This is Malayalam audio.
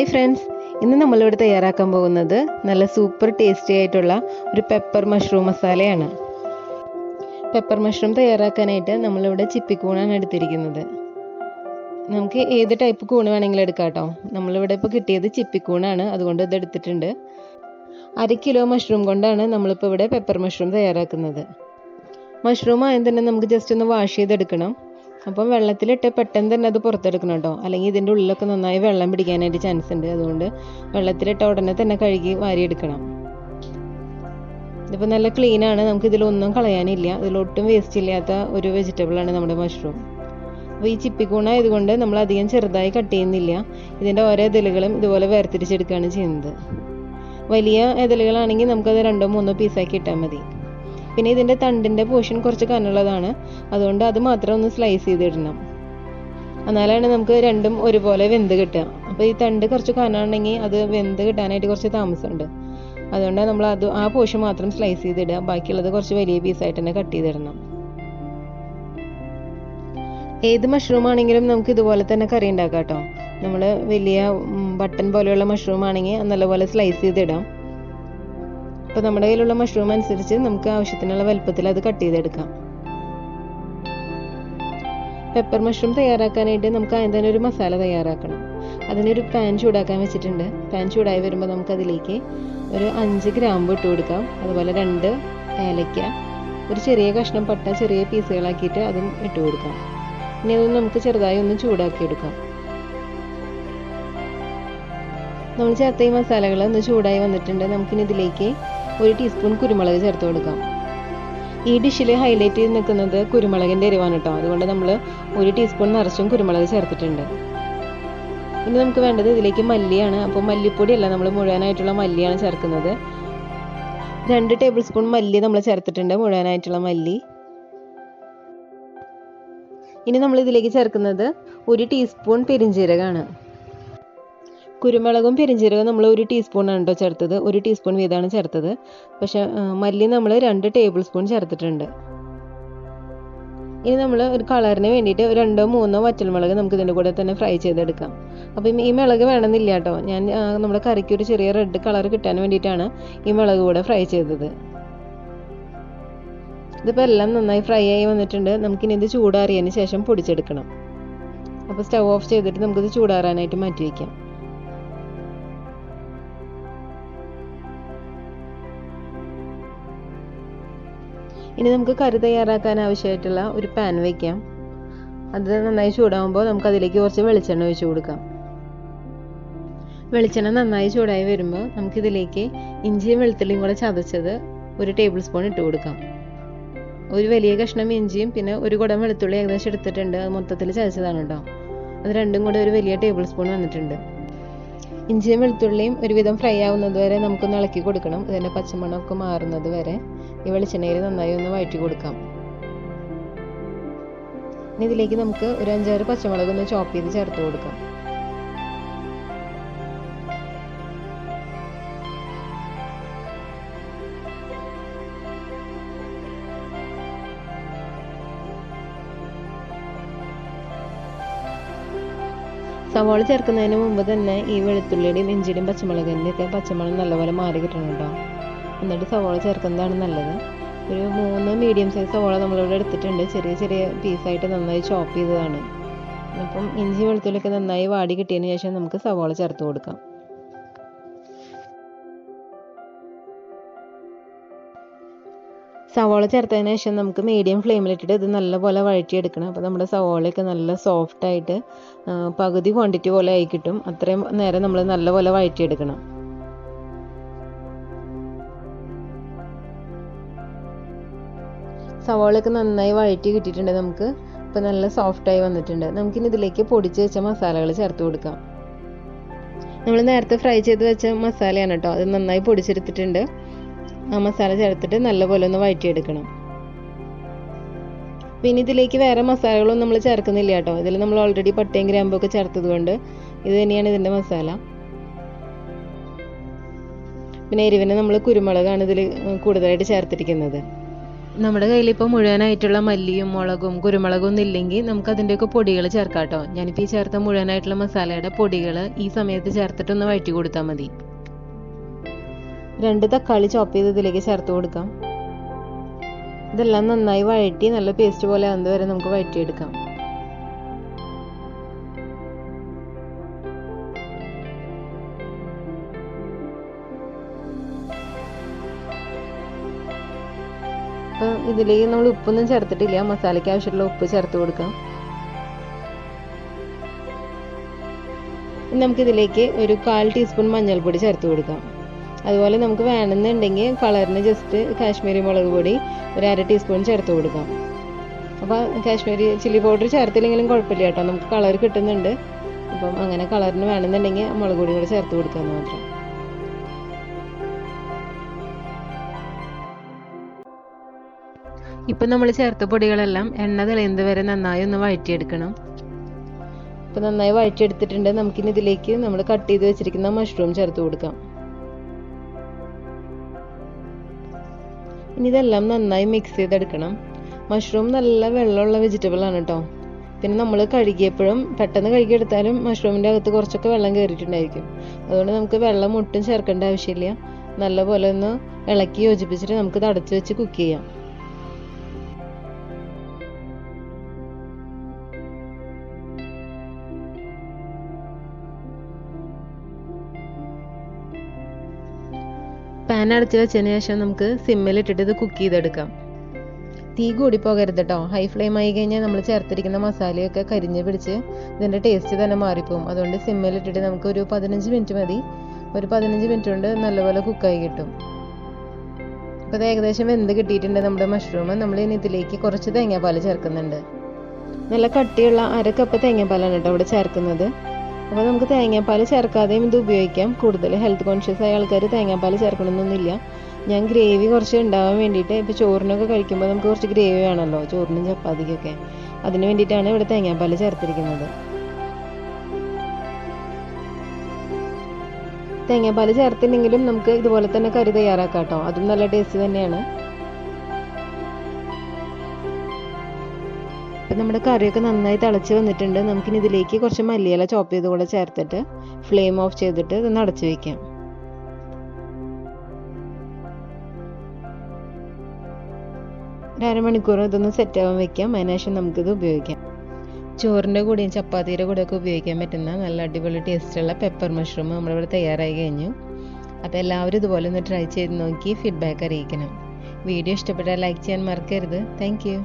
ഹായ് ഫ്രണ്ട്സ്, ഇന്ന് നമ്മളിവിടെ തയ്യാറാക്കാൻ പോകുന്നത് നല്ല സൂപ്പർ ടേസ്റ്റി ആയിട്ടുള്ള ഒരു പെപ്പർ മഷ്റൂം മസാലയാണ്. പെപ്പർ മഷ്റൂം തയ്യാറാക്കാനായിട്ട് നമ്മളിവിടെ ചിപ്പിക്കൂണാണ് എടുത്തിരിക്കുന്നത്. നമുക്ക് ഏത് ടൈപ്പ് കൂണ് വേണമെങ്കിലും എടുക്കാം കേട്ടോ. നമ്മളിവിടെ ഇപ്പോൾ കിട്ടിയത് ചിപ്പിക്കൂണാണ്, അതുകൊണ്ട് ഇത് എടുത്തിട്ടുണ്ട്. 1 കിലോ മഷ്റൂം കൊണ്ടാണ് നമ്മളിപ്പോൾ ഇവിടെ പെപ്പർ മഷ്റൂം തയ്യാറാക്കുന്നത്. മഷ്റൂം ആദ്യം തന്നെ നമുക്ക് ജസ്റ്റ് ഒന്ന് വാഷ് ചെയ്തെടുക്കണം. അപ്പം വെള്ളത്തിലിട്ട് പെട്ടെന്ന് തന്നെ അത് പുറത്തെടുക്കണം കേട്ടോ, അല്ലെങ്കിൽ ഇതിൻ്റെ ഉള്ളിലൊക്കെ നന്നായി വെള്ളം പിടിക്കാനായിട്ട് ചാൻസ് ഉണ്ട്. അതുകൊണ്ട് വെള്ളത്തിലിട്ട ഉടനെ തന്നെ കഴുകി വാരിയെടുക്കണം. ഇതിപ്പോൾ നല്ല ക്ലീനാണ്, നമുക്ക് ഇതിലൊന്നും കളയാനില്ല. ഇതിലൊട്ടും വേസ്റ്റ് ഇല്ലാത്ത ഒരു വെജിറ്റബിളാണ് നമ്മുടെ മഷ്റൂം. അപ്പോൾ ഈ ചിപ്പിക്കൂണ ഇതുകൊണ്ട് നമ്മൾ അധികം ചെറുതായി കട്ട് ചെയ്യുന്നില്ല. ഇതിൻ്റെ ഓരോ ഇതളുകളും ഇതുപോലെ വേർതിരിച്ചെടുക്കുകയാണ് ചെയ്യുന്നത്. വലിയ ഇതളുകളാണെങ്കിൽ നമുക്കത് 2-3 പീസാക്കി ഇട്ടാൽ മതി. പിന്നെ ഇതിൻ്റെ തണ്ടിൻ്റെ പോർഷൻ കുറച്ച് കനമുള്ളതാണ്, അതുകൊണ്ട് അത് മാത്രം ഒന്ന് സ്ലൈസ് ചെയ്തിടണം. എന്നാലാണ് നമുക്ക് രണ്ടും ഒരുപോലെ വെന്ത് കിട്ടുക. അപ്പോൾ ഈ തണ്ട് കുറച്ച് കനമാണെങ്കിൽ അത് വെന്ത് കിട്ടാനായിട്ട് കുറച്ച് താമസമുണ്ട്. അതുകൊണ്ട് നമ്മൾ ആ പോർഷൻ മാത്രം സ്ലൈസ് ചെയ്തിടുക, ബാക്കിയുള്ളത് കുറച്ച് വലിയ പീസായിട്ട് തന്നെ കട്ട് ചെയ്തിടണം. ഏത് മഷ്റൂം ആണെങ്കിലും നമുക്ക് ഇതുപോലെ തന്നെ കറി ഉണ്ടാക്കാം കേട്ടോ. നമ്മൾ വലിയ ബട്ടൺ പോലെയുള്ള മഷ്റൂം ആണെങ്കിൽ നല്ലപോലെ സ്ലൈസ് ചെയ്തിടാം. അപ്പോൾ നമ്മുടെ കയ്യിലുള്ള മഷ്റൂം അനുസരിച്ച് നമുക്ക് ആവശ്യത്തിനുള്ള വലുപ്പത്തിൽ അത് കട്ട് ചെയ്തെടുക്കാം. പെപ്പർ മഷ്റൂം തയ്യാറാക്കാനായിട്ട് നമുക്ക് ആദ്യം തന്നെ ഒരു മസാല തയ്യാറാക്കണം. അതിനൊരു പാൻ ചൂടാക്കാൻ വെച്ചിട്ടുണ്ട്. പാൻ ചൂടായി വരുമ്പോൾ നമുക്കതിലേക്ക് ഒരു 5 ഗ്രാമ്പ് ഇട്ട് കൊടുക്കാം. അതുപോലെ 2 ഏലക്ക, ഒരു ചെറിയ കഷ്ണം പട്ട ചെറിയ പീസുകളാക്കിയിട്ട് അതും ഇട്ട് കൊടുക്കാം. ഇനി അതൊന്ന് നമുക്ക് ചെറുതായി ഒന്ന് ചൂടാക്കി എടുക്കാം. നമ്മൾ ചേർത്ത ഈ മസാലകൾ ഒന്ന് ചൂടായി വന്നിട്ടുണ്ട്. നമുക്കിനി ഇതിലേക്ക് 1 ടീസ്പൂൺ കുരുമുളക് ചേർത്ത് കൊടുക്കാം. ഈ ഡിഷിൽ ഹൈലൈറ്റ് ചെയ്ത് നിൽക്കുന്നത് കുരുമുളകിൻ്റെ എരിവാണ് കേട്ടോ. അതുകൊണ്ട് നമ്മൾ 1 ടീസ്പൂൺ നിറച്ചും കുരുമുളക് ചേർത്തിട്ടുണ്ട്. ഇനി നമുക്ക് വേണ്ടത് ഇതിലേക്ക് മല്ലിയാണ്. അപ്പോൾ മല്ലിപ്പൊടിയല്ല, നമ്മൾ മുഴുവനായിട്ടുള്ള മല്ലിയാണ് ചേർക്കുന്നത്. 2 ടേബിൾ സ്പൂൺ മല്ലി നമ്മൾ ചേർത്തിട്ടുണ്ട്, മുഴുവനായിട്ടുള്ള മല്ലി. ഇനി നമ്മൾ ഇതിലേക്ക് ചേർക്കുന്നത് 1 ടീസ്പൂൺ പെരിഞ്ജീരകമാണ്. കുരുമുളകും പെരിഞ്ജീരകവും നമ്മൾ 1 ടീസ്പൂണാണ് കേട്ടോ ചേർത്തത്, 1 ടീസ്പൂൺ വീതമാണ് ചേർത്തത്. പക്ഷേ മല്ലി നമ്മൾ 2 ടേബിൾ സ്പൂൺ ചേർത്തിട്ടുണ്ട്. ഇനി നമ്മൾ ഒരു കളറിന് വേണ്ടിയിട്ട് 2-3 വറ്റൽമുളക് നമുക്ക് ഇതിൻ്റെ കൂടെ തന്നെ ഫ്രൈ ചെയ്തെടുക്കാം. അപ്പം ഈ മുളക് വേണമെന്നില്ല കേട്ടോ. ഞാൻ നമ്മുടെ കറിക്ക് ഒരു ചെറിയ റെഡ് കളർ കിട്ടാൻ വേണ്ടിയിട്ടാണ് ഈ മുളക് കൂടെ ഫ്രൈ ചെയ്തത്. ഇതിപ്പോൾ എല്ലാം നന്നായി ഫ്രൈ ആയി വന്നിട്ടുണ്ട്. നമുക്കിനി ഇത് ചൂടാറിയതിന് ശേഷം പൊടിച്ചെടുക്കണം. അപ്പോൾ സ്റ്റവ് ഓഫ് ചെയ്തിട്ട് നമുക്കിത് ചൂടാറാനായിട്ട് മാറ്റി വയ്ക്കാം. ഇനി നമുക്ക് കറി തയ്യാറാക്കാൻ ആവശ്യമായിട്ടുള്ള ഒരു പാൻ വയ്ക്കാം. അത് നന്നായി ചൂടാകുമ്പോൾ നമുക്ക് അതിലേക്ക് കുറച്ച് വെളിച്ചെണ്ണ ഒഴിച്ച് കൊടുക്കാം. വെളിച്ചെണ്ണ നന്നായി ചൂടായി വരുമ്പോൾ നമുക്കിതിലേക്ക് ഇഞ്ചിയും വെളുത്തുള്ളിയും കൂടെ ചതച്ചത് 1 ടേബിൾ സ്പൂൺ ഇട്ട് കൊടുക്കാം. ഒരു വലിയ കഷ്ണം ഇഞ്ചിയും പിന്നെ 1 കുടം വെളുത്തുള്ളി ഏകദേശം എടുത്തിട്ടുണ്ട്. അത് മൊത്തത്തിൽ ചതച്ചതാണ് കേട്ടോ. അത് രണ്ടും കൂടെ ഒരു വലിയ ടേബിൾ സ്പൂൺ വന്നിട്ടുണ്ട്. ഇഞ്ചിയും വെളുത്തുള്ളിയും ഒരുവിധം ഫ്രൈ ആവുന്നത് വരെ നമുക്കൊന്ന് ഇളക്കി കൊടുക്കണം. ഇതിൻ്റെ പച്ചമണമൊക്കെ മാറുന്നത് വരെ ഈ വെളിച്ചെണ്ണയിൽ നന്നായി ഒന്ന് വഴറ്റി കൊടുക്കാം. ഇനി ഇതിലേക്ക് നമുക്ക് ഒരു 5-6 പച്ചമുളക് ഒന്ന് ചോപ്പ് ചെയ്ത് ചേർത്ത് കൊടുക്കാം. സവാള ചേർക്കുന്നതിന് മുമ്പ് തന്നെ ഈ വെളുത്തുള്ളിയുടെയും ഇഞ്ചിയുടെയും പച്ചമുളകിൻ്റെയൊക്കെ പച്ചമണം നല്ലപോലെ മാറി കിട്ടണം കേട്ടോ. എന്നിട്ട് സവാള ചേർക്കുന്നതാണ് നല്ലത്. ഒരു 3 മീഡിയം സൈസ് സവാള നമ്മളിവിടെ എടുത്തിട്ടുണ്ട്. ചെറിയ ചെറിയ പീസായിട്ട് നന്നായി ചോപ്പ് ചെയ്തതാണ്. അപ്പം ഇഞ്ചി വെളുത്തുള്ളിയൊക്കെ നന്നായി വാടി കിട്ടിയതിന് ശേഷം നമുക്ക് സവാള ചേർത്ത് കൊടുക്കാം. സവാള ചേർത്തതിന് ശേഷം നമുക്ക് മീഡിയം ഫ്ലെയിമിലിട്ടിട്ട് ഇത് നല്ലപോലെ വഴറ്റിയെടുക്കണം. അപ്പോൾ നമ്മുടെ സവാളയൊക്കെ നല്ല സോഫ്റ്റായിട്ട് പകുതി ക്വാണ്ടിറ്റി പോലെ ആയി കിട്ടും. അത്രയും നേരം നമ്മൾ നല്ലപോലെ വഴറ്റിയെടുക്കണം. സവാളയൊക്കെ നന്നായി വഴറ്റി കിട്ടിയിട്ടുണ്ട്. നമുക്ക് ഇപ്പോൾ നല്ല സോഫ്റ്റായി വന്നിട്ടുണ്ട്. നമുക്കിനി ഇതിലേക്ക് പൊടിച്ച് വെച്ച മസാലകൾ ചേർത്ത് കൊടുക്കാം. നമ്മൾ നേരത്തെ ഫ്രൈ ചെയ്ത് വെച്ച മസാലയാണ് കേട്ടോ. അത് നന്നായി പൊടിച്ചെടുത്തിട്ടുണ്ട്. ആ മസാല ചേർത്തിട്ട് നല്ലപോലെ ഒന്ന് വഴറ്റിയെടുക്കണം. പിന്നെ ഇതിലേക്ക് വേറെ മസാലകളൊന്നും നമ്മൾ ചേർക്കുന്നില്ല കേട്ടോ. ഇതിൽ നമ്മൾ ഓൾറെഡി പട്ടയും ഗ്രാമ്പൊക്കെ ചേർത്തത് കൊണ്ട് ഇത് തന്നെയാണ് ഇതിൻ്റെ മസാല. പിന്നെ എരിവിന് നമ്മൾ കുരുമുളകാണ് ഇതിൽ കൂടുതലായിട്ട് ചേർത്തിരിക്കുന്നത്. നമ്മുടെ കയ്യിൽ ഇപ്പോൾ മുഴുവനായിട്ടുള്ള മല്ലിയും മുളകും കുരുമുളകും ഒന്നും ഇല്ലെങ്കിൽ നമുക്ക് അതിൻ്റെയൊക്കെ പൊടികൾ ചേർക്കാം കേട്ടോ. ഞാനിപ്പോൾ ഈ ചേർത്ത മുഴുവനായിട്ടുള്ള മസാലയുടെ പൊടികൾ ഈ സമയത്ത് ചേർത്തിട്ടൊന്ന് വഴറ്റി കൊടുത്താൽ മതി. 2 തക്കാളി ചോപ്പ് ചെയ്ത് ഇതിലേക്ക് ചേർത്ത് കൊടുക്കാം. ഇതെല്ലാം നന്നായി വഴറ്റി നല്ല പേസ്റ്റ് പോലെ ആകുന്നത് വരെ നമുക്ക് വഴറ്റിയെടുക്കാം. ഇതിലേക്ക് നമ്മൾ ഉപ്പൊന്നും ചേർത്തിട്ടില്ല. മസാലയ്ക്ക് ആവശ്യമുള്ള ഉപ്പ് ചേർത്ത് കൊടുക്കാം. നമുക്കിതിലേക്ക് ഒരു 1/4 ടീസ്പൂൺ മഞ്ഞൾപ്പൊടി ചേർത്ത് കൊടുക്കാം. അതുപോലെ നമുക്ക് വേണമെന്നുണ്ടെങ്കിൽ കളറിന് ജസ്റ്റ് കാശ്മീരി മുളക് പൊടി ഒരു 1/2 ടീസ്പൂൺ ചേർത്ത് കൊടുക്കാം. അപ്പോൾ കാശ്മീരി ചില്ലി പൗഡർ ചേർത്തില്ലെങ്കിലും കുഴപ്പമില്ല കേട്ടോ, നമുക്ക് കളർ കിട്ടുന്നുണ്ട്. അപ്പം അങ്ങനെ കളറിന് വേണമെന്നുണ്ടെങ്കിൽ മുളക് പൊടി കൂടെ ചേർത്ത് കൊടുക്കാമെന്ന് മാത്രം. ഇപ്പം നമ്മൾ ചേർത്ത പൊടികളെല്ലാം എണ്ണ തെളിയുന്നത് വരെ നന്നായി ഒന്ന് വഴറ്റിയെടുക്കണം. ഇപ്പം നന്നായി വഴറ്റിയെടുത്തിട്ടുണ്ട്. നമുക്കിനി ഇതിലേക്ക് നമ്മൾ കട്ട് ചെയ്ത് വെച്ചിരിക്കുന്ന മഷ്റൂം ചേർത്ത് കൊടുക്കാം. ഇനി ഇതെല്ലാം നന്നായി മിക്സ് ചെയ്തെടുക്കണം. മഷ്റൂം നല്ല വെള്ളമുള്ള വെജിറ്റബിൾ ആണ് കേട്ടോ. പിന്നെ നമ്മൾ കഴുകിയപ്പോഴും പെട്ടെന്ന് കഴുകിയെടുത്താലും മഷ്റൂമിൻ്റെ അകത്ത് കുറച്ചൊക്കെ വെള്ളം കയറിയിട്ടുണ്ടായിരിക്കും. അതുകൊണ്ട് നമുക്ക് വെള്ളം ഒട്ടും ചേർക്കേണ്ട ആവശ്യമില്ല. നല്ലപോലെ ഒന്ന് ഇളക്കി യോജിപ്പിച്ചിട്ട് നമുക്ക് അടച്ച് വെച്ച് കുക്ക് ചെയ്യാം. പാൻ അടച്ച് വെച്ചതിന് ശേഷം നമുക്ക് സിമ്മിലിട്ടിട്ട് ഇത് കുക്ക് ചെയ്തെടുക്കാം. തീ കൂടി പോകരുത് കേട്ടോ. ഹൈ ഫ്ലെയിം ആയി കഴിഞ്ഞാൽ നമ്മൾ ചേർത്തിരിക്കുന്ന മസാലയൊക്കെ കരിഞ്ഞ് പിടിച്ച് ഇതിൻ്റെ ടേസ്റ്റ് തന്നെ മാറിപ്പോവും. അതുകൊണ്ട് സിമ്മിലിട്ടിട്ട് നമുക്ക് ഒരു 15 മിനിറ്റ് മതി. ഒരു 15 മിനിറ്റ് കൊണ്ട് നല്ലപോലെ കുക്കായി കിട്ടും. അപ്പോൾ ഇത് ഏകദേശം വെന്ത് കിട്ടിയിട്ടുണ്ട് നമ്മുടെ മഷ്റൂം. നമ്മൾ ഇനി ഇതിലേക്ക് കുറച്ച് തേങ്ങാപ്പാൽ ചേർക്കുന്നുണ്ട്. നല്ല കട്ടിയുള്ള 1/2 കപ്പ് തേങ്ങാപ്പാലാണ് കേട്ടോ ഇവിടെ ചേർക്കുന്നത്. അപ്പോൾ നമുക്ക് തേങ്ങാപ്പാൽ ചേർക്കാതെയും ഇത് ഉപയോഗിക്കാം. കൂടുതൽ ഹെൽത്ത് കോൺഷ്യസ് ആയ ആൾക്കാർ തേങ്ങാപ്പാൽ ചേർക്കണമെന്നൊന്നുമില്ല. ഞാൻ ഗ്രേവി കുറച്ച് ഉണ്ടാവാൻ വേണ്ടിയിട്ട്, ഇപ്പോൾ ചോറിനൊക്കെ കഴിക്കുമ്പോൾ നമുക്ക് കുറച്ച് ഗ്രേവി വേണമല്ലോ, ചോറിനും ചപ്പാത്തിക്കൊക്കെ. അതിന് വേണ്ടിയിട്ടാണ് ഇവിടെ തേങ്ങാപ്പാൽ ചേർത്തിരിക്കുന്നത്. തേങ്ങാപ്പാൽ ചേർത്തില്ലെങ്കിലും നമുക്ക് ഇതുപോലെ തന്നെ കറി തയ്യാറാക്കാം കേട്ടോ. അതും നല്ല ടേസ്റ്റ് തന്നെയാണ്. അപ്പം നമ്മുടെ കറിയൊക്കെ നന്നായി തിളച്ച് വന്നിട്ടുണ്ട്. നമുക്കിനി ഇതിലേക്ക് കുറച്ച് മല്ലിയില ചോപ്പ് ചെയ്ത് കൂടെ ചേർത്തിട്ട് ഫ്ലെയിം ഓഫ് ചെയ്തിട്ട് ഇതൊന്ന് അടച്ചു വയ്ക്കാം. ഒരു 1/2 മണിക്കൂർ ഇതൊന്ന് സെറ്റാവാൻ വയ്ക്കാം. അതിനുശേഷം നമുക്കിത് ഉപയോഗിക്കാം. ചോറിൻ്റെ കൂടെയും ചപ്പാത്തിയുടെ കൂടെയൊക്കെ ഉപയോഗിക്കാൻ പറ്റുന്ന നല്ല അടിപൊളി ടേസ്റ്റുള്ള പെപ്പർ മഷ്റൂം നമ്മളിവിടെ തയ്യാറായി കഴിഞ്ഞു. അപ്പോൾ എല്ലാവരും ഇതുപോലെ ഒന്ന് ട്രൈ ചെയ്ത് നോക്കി ഫീഡ്ബാക്ക് അറിയിക്കണം. വീഡിയോ ഇഷ്ടപ്പെട്ടാൽ ലൈക്ക് ചെയ്യാൻ മറക്കരുത്. Thank you.